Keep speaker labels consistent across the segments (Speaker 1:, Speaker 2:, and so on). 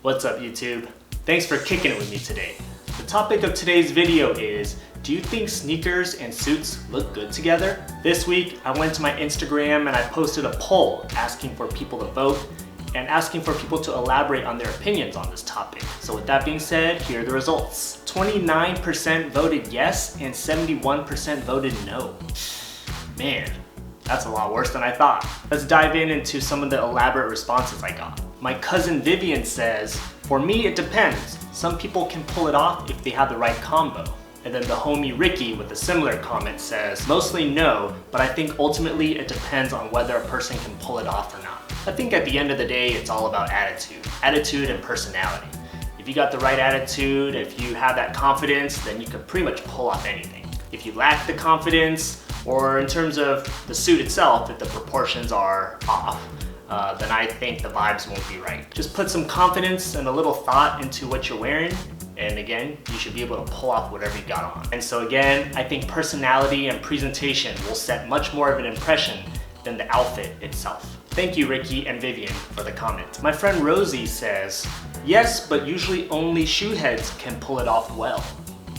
Speaker 1: What's up, YouTube? Thanks for kicking it with me today. The topic of today's video is, do you think sneakers and suits look good together? This week, I went to my Instagram and I posted a poll asking for people to vote and asking for people to elaborate on their opinions on this topic. So with that being said, here are the results. 29% voted yes and 71% voted no. Man, that's a lot worse than I thought. Let's dive into some of the elaborate responses I got. My cousin Vivian says, for me it depends. Some people can pull it off if they have the right combo. And then the homie Ricky with a similar comment says, mostly no, but I think ultimately it depends on whether a person can pull it off or not. I think at the end of the day, it's all about attitude and personality. If you got the right attitude, if you have that confidence, then you can pretty much pull off anything. If you lack the confidence, or in terms of the suit itself, if the proportions are off, then I think the vibes won't be right. Just put some confidence and a little thought into what you're wearing, and again, you should be able to pull off whatever you got on. And so again, I think personality and presentation will set much more of an impression than the outfit itself. Thank you, Ricky and Vivian, for the comment. My friend Rosie says, yes, but usually only shoe heads can pull it off well.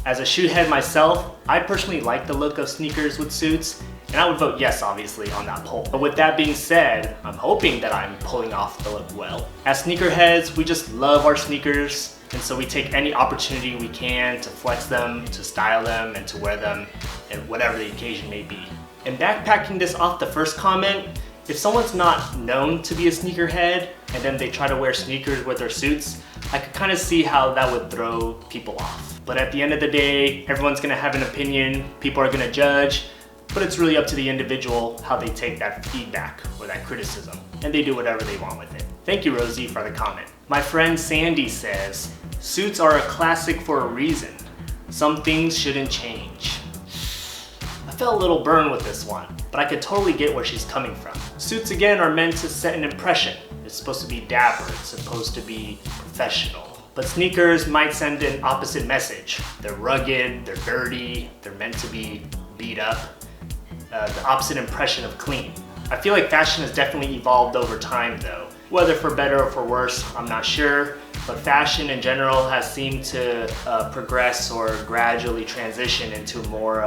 Speaker 1: As a shoe head myself, I personally like the look of sneakers with suits, and I would vote yes, obviously, on that poll. But with that being said, I'm hoping that I'm pulling off the look well. As sneakerheads, we just love our sneakers, and so we take any opportunity we can to flex them, to style them, and to wear them, and whatever the occasion may be. And backpacking this off the first comment, if someone's not known to be a sneakerhead, and then they try to wear sneakers with their suits, I could kind of see how that would throw people off. But at the end of the day, everyone's gonna have an opinion, people are gonna judge, but it's really up to the individual how they take that feedback or that criticism, and they do whatever they want with it. Thank you, Rosie, for the comment. My friend Sandy says, suits are a classic for a reason. Some things shouldn't change. I felt a little burned with this one, but I could totally get where she's coming from. Suits, again, are meant to set an impression. It's supposed to be dapper, it's supposed to be professional. But sneakers might send an opposite message. They're rugged, they're dirty, they're meant to be beat up. The opposite impression of clean. I feel like fashion has definitely evolved over time though. Whether for better or for worse, I'm not sure, but fashion in general has seemed to progress or gradually transition into more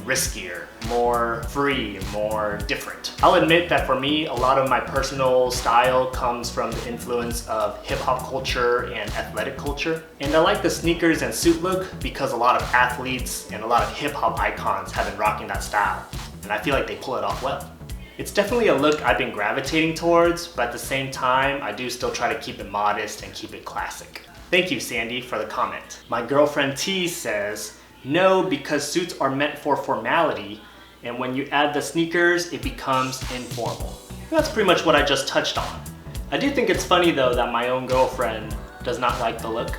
Speaker 1: riskier, more free, more different. I'll admit that for me, a lot of my personal style comes from the influence of hip-hop culture and athletic culture. And I like the sneakers and suit look because a lot of athletes and a lot of hip-hop icons have been rocking that style. And I feel like they pull it off well. It's definitely a look I've been gravitating towards, but at the same time, I do still try to keep it modest and keep it classic. Thank you, Sandy, for the comment. My girlfriend T says, no, because suits are meant for formality, and when you add the sneakers, it becomes informal. That's pretty much what I just touched on. I do think it's funny though that my own girlfriend does not like the look.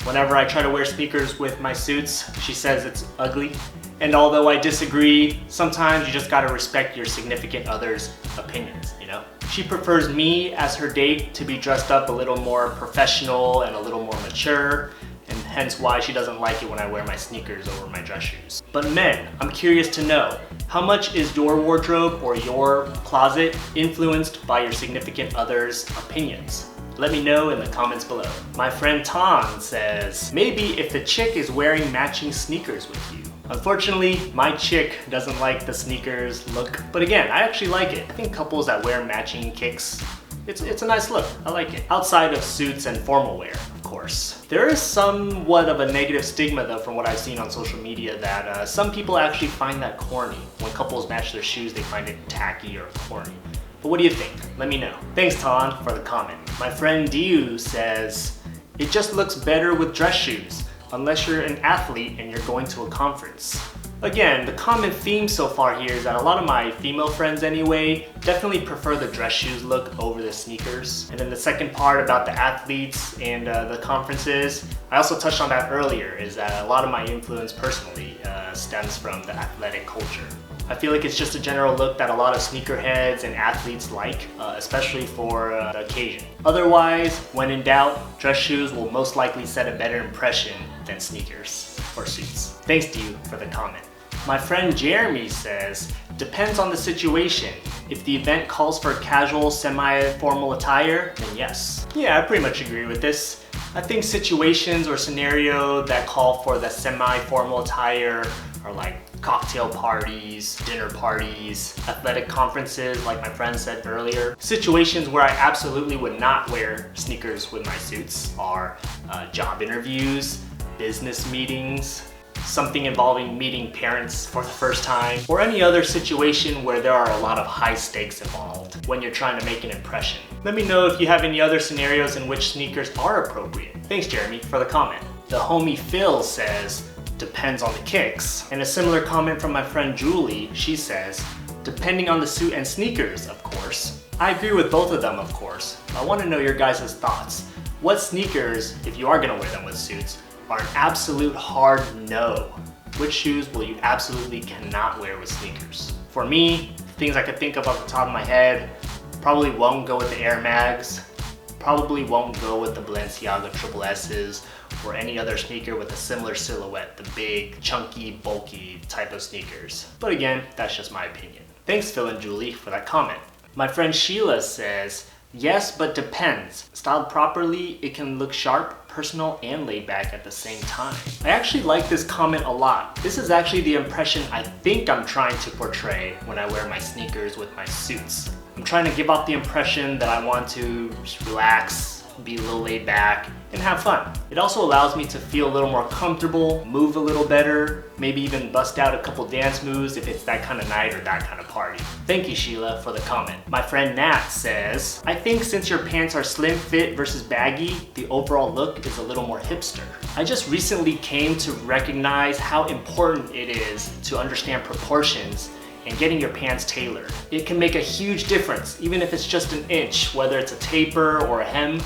Speaker 1: Whenever I try to wear sneakers with my suits, she says it's ugly. And although I disagree, sometimes you just gotta respect your significant other's opinions, you know? She prefers me as her date to be dressed up a little more professional and a little more mature, and hence why she doesn't like it when I wear my sneakers over my dress shoes. But men, I'm curious to know, how much is your wardrobe or your closet influenced by your significant other's opinions? Let me know in the comments below. My friend Tom says, maybe if the chick is wearing matching sneakers with you. Unfortunately, my chick doesn't like the sneakers look, but again, I actually like it. I think couples that wear matching kicks, it's a nice look. I like it. Outside of suits and formal wear, of course. There is somewhat of a negative stigma though from what I've seen on social media that some people actually find that corny. When couples match their shoes, they find it tacky or corny. But what do you think? Let me know. Thanks, Ton, for the comment. My friend Diu says, it just looks better with dress shoes, unless you're an athlete and you're going to a conference. Again, the common theme so far here is that a lot of my female friends anyway definitely prefer the dress shoes look over the sneakers. And then the second part about the athletes and the conferences, I also touched on that earlier, is that a lot of my influence personally stems from the athletic culture. I feel like it's just a general look that a lot of sneakerheads and athletes like, especially for the occasion. Otherwise, when in doubt, dress shoes will most likely set a better impression than sneakers or suits. Thanks to you for the comment. My friend Jeremy says, depends on the situation. If the event calls for casual, semi-formal attire, then yes. Yeah, I pretty much agree with this. I think situations or scenario that call for the semi-formal attire are like cocktail parties, dinner parties, athletic conferences like my friend said earlier. Situations where I absolutely would not wear sneakers with my suits are job interviews, business meetings, something involving meeting parents for the first time, or any other situation where there are a lot of high stakes involved when you're trying to make an impression. Let me know if you have any other scenarios in which sneakers are appropriate. Thanks Jeremy for the comment. The homie Phil says, depends on the kicks. And a similar comment from my friend Julie, she says, depending on the suit and sneakers, of course. I agree with both of them, of course. I want to know your guys' thoughts. What sneakers, if you are gonna wear them with suits, are an absolute hard no? Which shoes will you absolutely cannot wear with sneakers? For me, things I could think of off the top of my head, probably won't go with the Air Mags, probably won't go with the Balenciaga Triple S's, or any other sneaker with a similar silhouette, the big, chunky, bulky type of sneakers. But again, that's just my opinion. Thanks Phil and Julie for that comment. My friend Sheila says, yes, but depends. Styled properly, it can look sharp, personal, and laid back at the same time. I actually like this comment a lot. This is actually the impression I think I'm trying to portray when I wear my sneakers with my suits. I'm trying to give off the impression that I want to just relax, be a little laid back, and have fun. It also allows me to feel a little more comfortable, move a little better, maybe even bust out a couple dance moves if it's that kind of night or that kind of party. Thank you Sheila for the comment. My friend Nat says, I think since your pants are slim fit versus baggy, the overall look is a little more hipster. I just recently came to recognize how important it is to understand proportions and getting your pants tailored. It can make a huge difference, even if it's just an inch, whether it's a taper or a hem.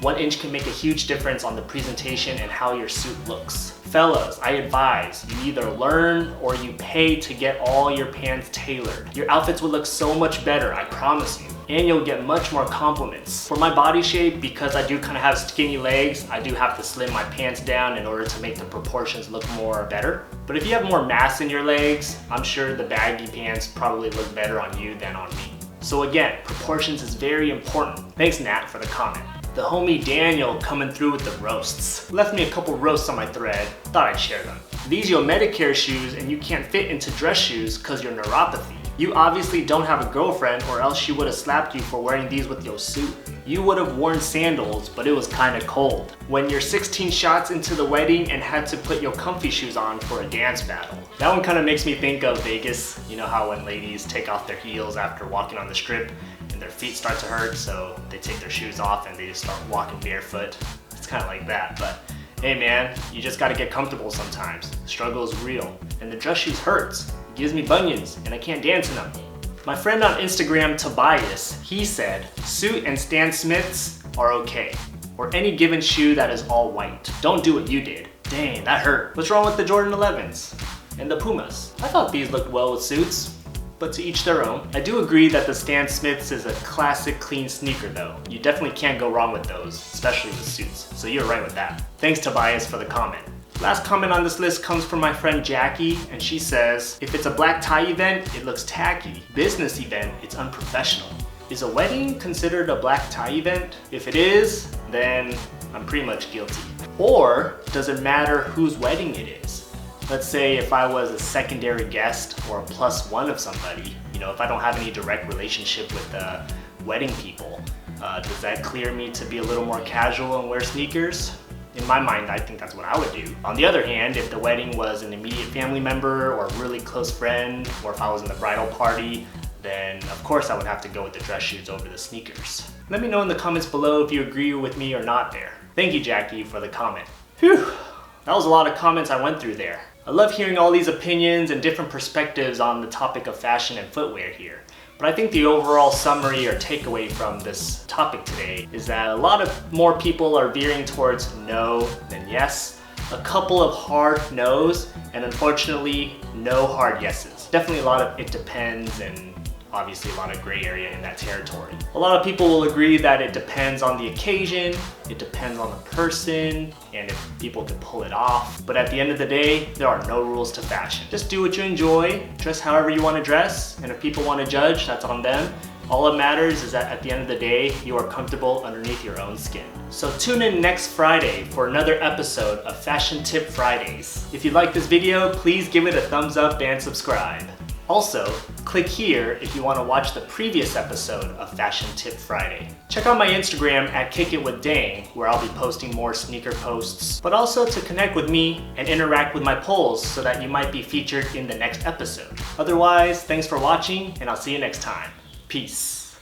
Speaker 1: 1 inch can make a huge difference on the presentation and how your suit looks. Fellas, I advise you either learn or you pay to get all your pants tailored. Your outfits will look so much better, I promise you. And you'll get much more compliments. For my body shape, because I do kind of have skinny legs, I do have to slim my pants down in order to make the proportions look more better. But if you have more mass in your legs, I'm sure the baggy pants probably look better on you than on me. So again, proportions is very important. Thanks Nat for the comment. The homie Daniel coming through with the roasts. Left me a couple roasts on my thread, thought I'd share them. These your Medicare shoes and you can't fit into dress shoes cause your neuropathy. You obviously don't have a girlfriend or else she would have slapped you for wearing these with your suit. You would have worn sandals, but it was kinda cold. When you're 16 shots into the wedding and had to put your comfy shoes on for a dance battle. That one kinda makes me think of Vegas. You know how when ladies take off their heels after walking on the strip and their feet start to hurt, so they take their shoes off and they just start walking barefoot. It's kinda like that, but hey man, you just gotta get comfortable sometimes. The struggle is real, and the dress shoes hurts. It gives me bunions, and I can't dance in them. My friend on Instagram, Tobias, he said, suit and Stan Smiths are okay, or any given shoe that is all white. Don't do what you did. Dang, that hurt. What's wrong with the Jordan 11s? And the Pumas? I thought these looked well with suits, but to each their own. I do agree that the Stan Smiths is a classic clean sneaker though. You definitely can't go wrong with those, especially with suits, so you're right with that. Thanks Tobias for the comment. Last comment on this list comes from my friend Jackie, and she says, if it's a black tie event, it looks tacky. Business event, it's unprofessional. Is a wedding considered a black tie event? If it is, then I'm pretty much guilty. Or does it matter whose wedding it is? Let's say if I was a secondary guest or a +1 of somebody, you know, if I don't have any direct relationship with the wedding people, does that clear me to be a little more casual and wear sneakers? In my mind, I think that's what I would do. On the other hand, if the wedding was an immediate family member or a really close friend, or if I was in the bridal party, then of course I would have to go with the dress shoes over the sneakers. Let me know in the comments below if you agree with me or not there. Thank you, Jackie, for the comment. Whew, that was a lot of comments I went through there. I love hearing all these opinions and different perspectives on the topic of fashion and footwear here. But I think the overall summary or takeaway from this topic today is that a lot of more people are veering towards no than yes. A couple of hard no's, and unfortunately, no hard yeses. Definitely a lot of it depends and obviously a lot of gray area in that territory. A lot of people will agree that it depends on the occasion, it depends on the person, and if people can pull it off. But at the end of the day, there are no rules to fashion. Just do what you enjoy, dress however you want to dress, and if people want to judge, that's on them. All that matters is that at the end of the day, you are comfortable underneath your own skin. So tune in next Friday for another episode of Fashion Tip Fridays. If you like this video, please give it a thumbs up and subscribe. Also, click here if you want to watch the previous episode of Fashion Tip Friday. Check out my Instagram at KickItWithDang, where I'll be posting more sneaker posts, but also to connect with me and interact with my polls so that you might be featured in the next episode. Otherwise, thanks for watching, and I'll see you next time. Peace.